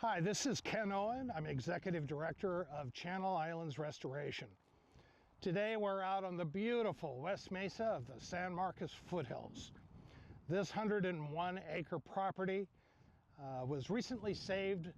Hi, this is Ken Owen. I'm Executive Director of Channel Islands Restoration. Today we're out on the beautiful West Mesa of the San Marcos Foothills. This 101-acre property was recently saved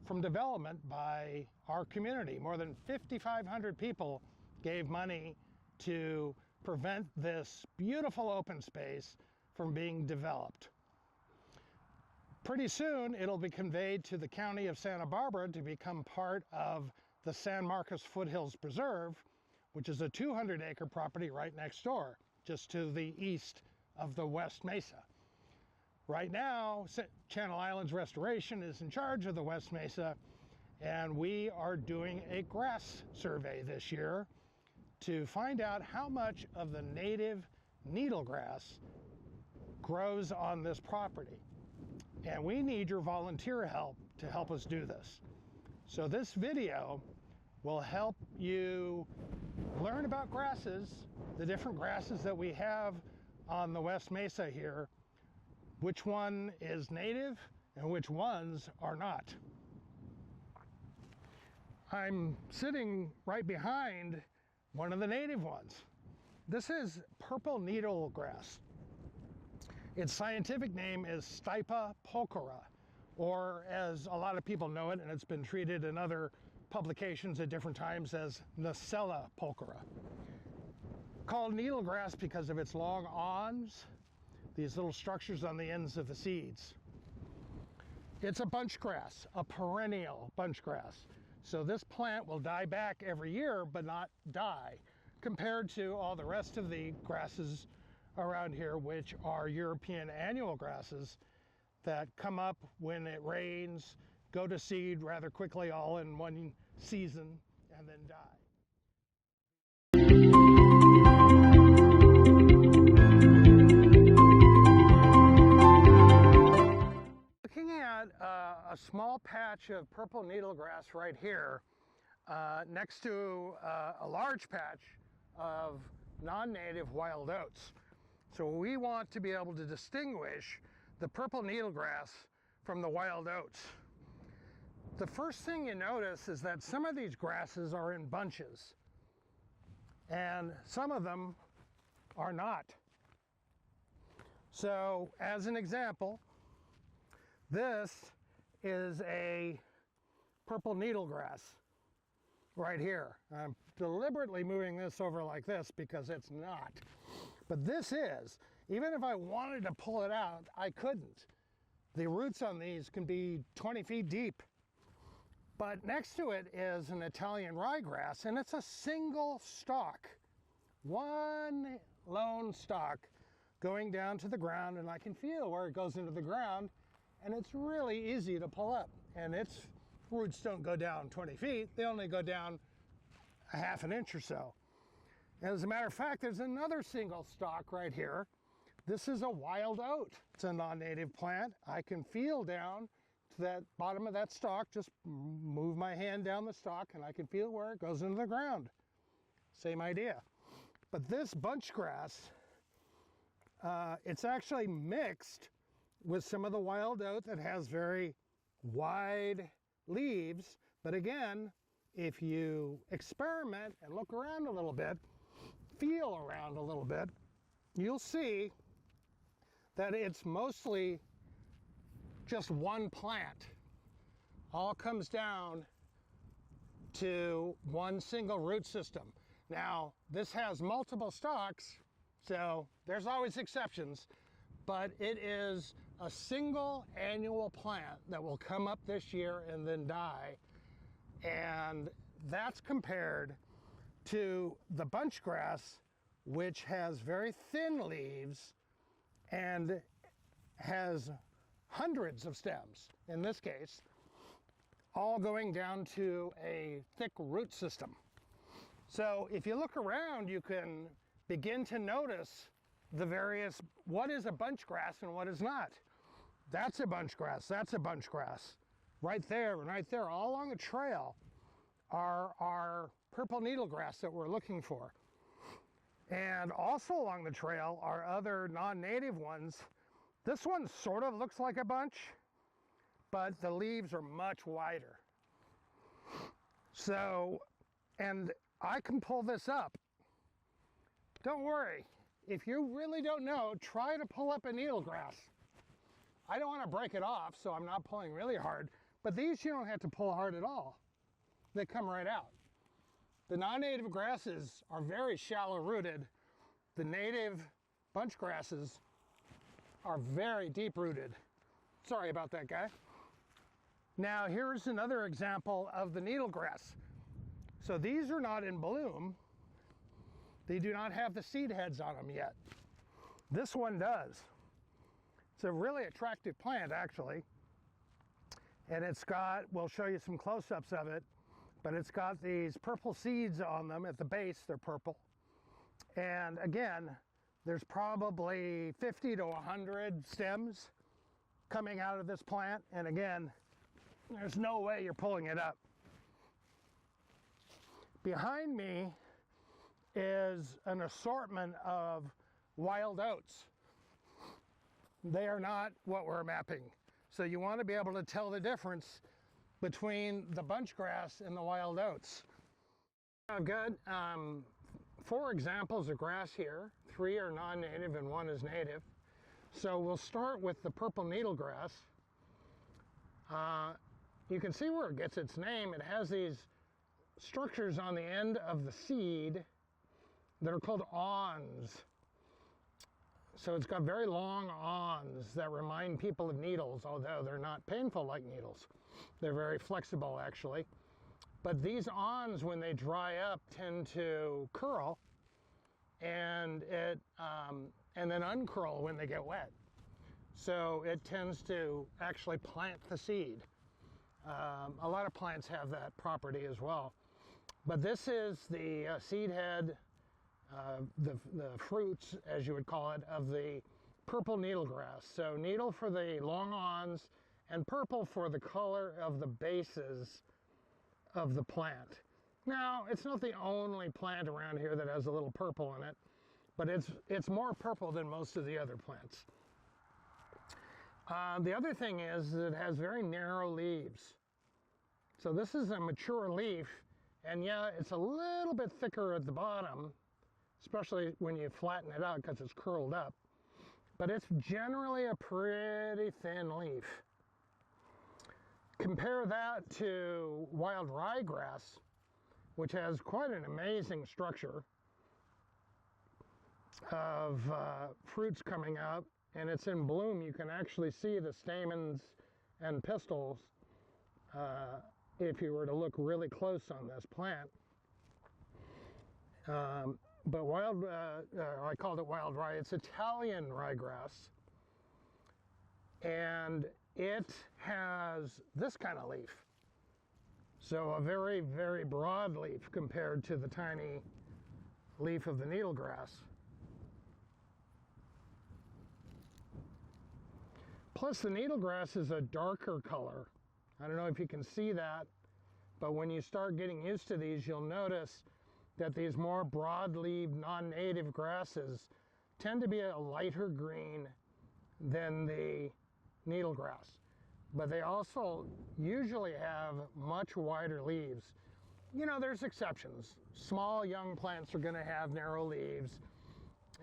from development by our community. More than 5,500 people gave money to prevent this beautiful open space from being developed. Pretty soon it'll be conveyed to the county of Santa Barbara to become part of the San Marcos Foothills Preserve, which is a 200-acre property right next door, just to the east of the West Mesa. Right now, Channel Islands Restoration is in charge of the West Mesa, and we are doing a grass survey this year to find out how much of the native needlegrass grows on this property. And we need your volunteer help to help us do this. So this video will help you learn about grasses, the different grasses that we have on the West Mesa here, which one is native and which ones are not. I'm sitting right behind one of the native ones. This is purple needlegrass. Its scientific name is Stipa pulchra, or as a lot of people know it, and it's been treated in other publications at different times as Nacella pulchra. Called needlegrass because of its long awns, these little structures on the ends of the seeds. It's a bunch grass, a perennial bunch grass. So this plant will die back every year, but not die, compared to all the rest of the grasses around here, which are European annual grasses that come up when it rains, go to seed rather quickly all in one season, and then die. Looking at a small patch of purple needlegrass right here next to a large patch of non-native wild oats. So we want to be able to distinguish the purple needlegrass from the wild oats. The first thing you notice is that some of these grasses are in bunches, and some of them are not. So as an example, this is a purple needlegrass right here. I'm deliberately moving this over like this because it's not. But this is, even if I wanted to pull it out, I couldn't. The roots on these can be 20 feet deep. But next to it is an Italian ryegrass, and it's a single stalk. One lone stalk going down to the ground, and I can feel where it goes into the ground, and it's really easy to pull up. And its roots don't go down 20 feet, they only go down a half an inch or so. As a matter of fact, there's another single stalk right here. This is a wild oat. It's a non-native plant. I can feel down to that bottom of that stalk, just move my hand down the stalk, and I can feel where it goes into the ground. Same idea. But this bunch grass, it's actually mixed with some of the wild oat that has very wide leaves. But again, if you experiment and look around a little bit, feel around a little bit, you'll see that it's mostly just one plant. All comes down to one single root system. Now, this has multiple stalks, so there's always exceptions, but it is a single annual plant that will come up this year and then die. And that's compared to the bunch grass, which has very thin leaves and has hundreds of stems, in this case, all going down to a thick root system. So if you look around, you can begin to notice the various, what is a bunch grass and what is not. That's a bunch grass, that's a bunch grass. Right there, all along the trail are our purple needlegrass that we're looking for. And also along the trail are other non-native ones. This one sort of looks like a bunch, but the leaves are much wider. So, and I can pull this up. Don't worry, if you really don't know, try to pull up a needlegrass. I don't want to break it off, so I'm not pulling really hard, but these you don't have to pull hard at all. They come right out. The non-native grasses are very shallow rooted. The native bunch grasses are very deep rooted. Sorry about that, guy. Now here's another example of the needlegrass. So these are not in bloom. They do not have the seed heads on them yet. This one does. It's a really attractive plant, actually. And it's got, we'll show you some close-ups of it, but it's got these purple seeds on them at the base. They're purple. And again, there's probably 50 to 100 stems coming out of this plant. And again, there's no way you're pulling it up. Behind me is an assortment of wild oats. They are not what we're mapping. So you want to be able to tell the difference between the bunch grass and the wild oats. I've got 4 examples of grass here. 3 are non-native and 1 is native. So we'll start with the purple needlegrass. You can see where it gets its name. It has these structures on the end of the seed that are called awns. So it's got very long awns that remind people of needles, although they're not painful like needles. They're very flexible, actually. But these awns, when they dry up, tend to curl and then uncurl when they get wet. So it tends to actually plant the seed. A lot of plants have that property as well. But this is the seed head, the fruits, as you would call it, of the purple needlegrass. So needle for the long awns and purple for the color of the bases of the plant. Now, it's not the only plant around here that has a little purple in it, but it's more purple than most of the other plants. The other thing is that it has very narrow leaves. So this is a mature leaf, and yeah, it's a little bit thicker at the bottom, especially when you flatten it out because it's curled up. But it's generally a pretty thin leaf. Compare that to wild ryegrass, which has quite an amazing structure of fruits coming out, and it's in bloom. You can actually see the stamens and pistils if you were to look really close on this plant. But I called it wild rye. It's Italian ryegrass, and it has this kind of leaf. So a very, very broad leaf compared to the tiny leaf of the needlegrass. Plus the needlegrass is a darker color. I don't know if you can see that, but when you start getting used to these, you'll notice that these more broad-leaved non-native grasses tend to be a lighter green than the needlegrass. But they also usually have much wider leaves. You know, there's exceptions. Small young plants are going to have narrow leaves,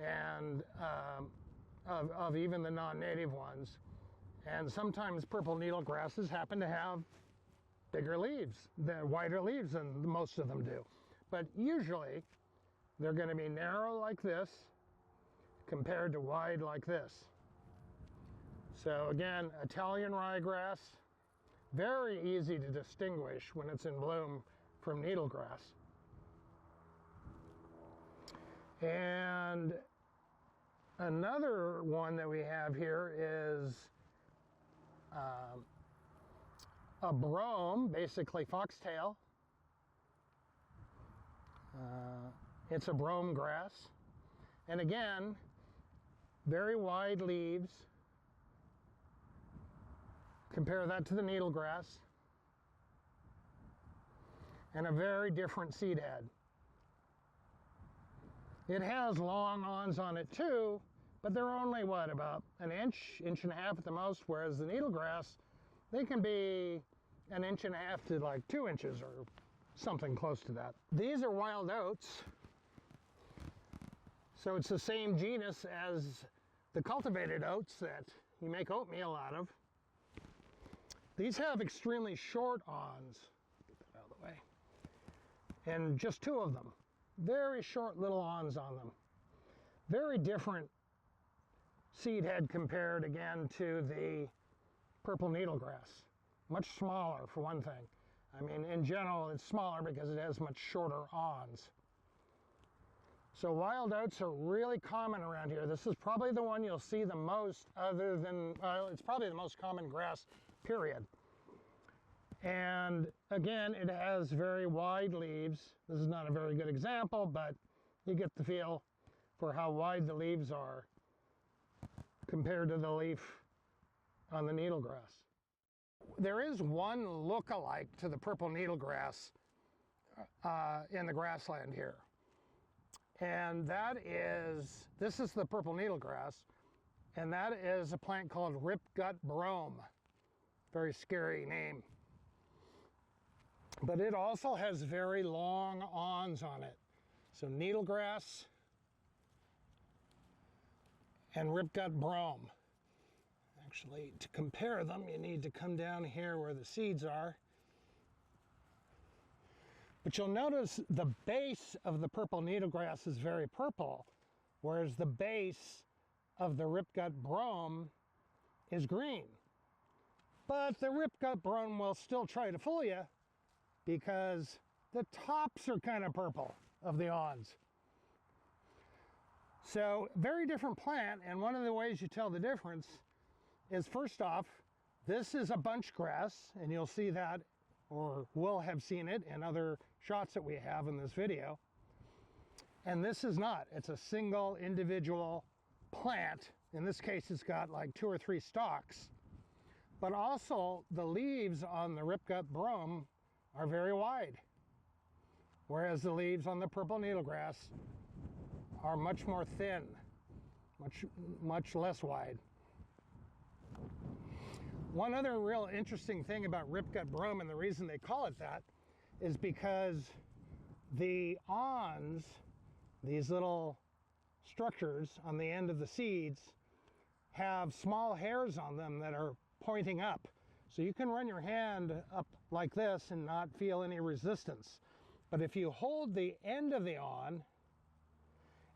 and of even the non-native ones. And sometimes purple needlegrasses happen to have bigger leaves, wider leaves than most of them do. But usually they're going to be narrow like this compared to wide like this. So again, Italian ryegrass, very easy to distinguish when it's in bloom from needlegrass. And another one that we have here is a brome, basically foxtail. It's a brome grass. And again, very wide leaves. Compare that to the needlegrass. And a very different seed head. It has long awns on it too, but they're only, what, about an inch, inch and a half at the most, whereas the needlegrass They can be 1.5 inches to like 2 inches or something close to that. These are wild oats. So it's the same genus as the cultivated oats that you make oatmeal out of. These have extremely short awns. Get that out of the way. And just 2 of them. Very short little awns on them. Very different seed head compared again to the purple needlegrass. Much smaller for one thing. I mean, in general, it's smaller because it has much shorter awns. So wild oats are really common around here. This is probably the one you'll see the most, other than, it's probably the most common grass, period. And again, it has very wide leaves. This is not a very good example, but you get the feel for how wide the leaves are compared to the leaf on the needlegrass. There is one look-alike to the purple needlegrass in the grassland here. And that is, this is the purple needlegrass, and that is a plant called ripgut brome. Very scary name. But it also has very long awns on it. So needlegrass and ripgut brome. Actually, to compare them, you need to come down here where the seeds are. But you'll notice the base of the purple needlegrass is very purple, whereas the base of the ripgut brome is green. But the ripgut brome will still try to fool you because the tops are kind of purple of the awns. So, very different plant, and one of the ways you tell the difference is, first off, this is a bunch grass, and you'll see that, or will have seen it in other shots that we have in this video. And this is not. It's a single individual plant. In this case, it's got like 2 or 3 stalks. But also, the leaves on the ripgut brome are very wide, whereas the leaves on the purple needlegrass are much more thin, much less wide. One other real interesting thing about ripgut brome, and the reason they call it that, is because the awns, these little structures on the end of the seeds, have small hairs on them that are pointing up. So you can run your hand up like this and not feel any resistance. But if you hold the end of the awn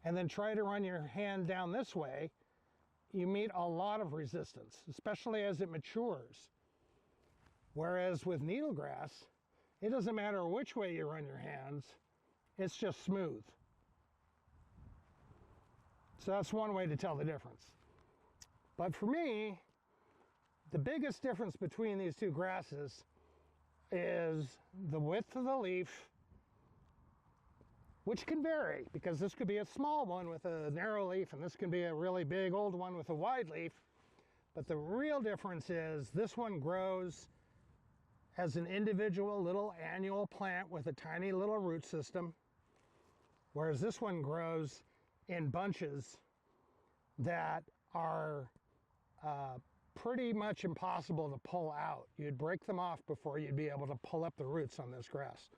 and then try to run your hand down this way, you meet a lot of resistance, especially as it matures. Whereas with needlegrass, it doesn't matter which way you run your hands, it's just smooth. So that's one way to tell the difference. But for me, the biggest difference between these 2 grasses is the width of the leaf, which can vary, because this could be a small one with a narrow leaf, and this can be a really big old one with a wide leaf. But the real difference is this one grows as an individual little annual plant with a tiny little root system, whereas this one grows in bunches that are pretty much impossible to pull out. You'd break them off before you'd be able to pull up the roots on this grass.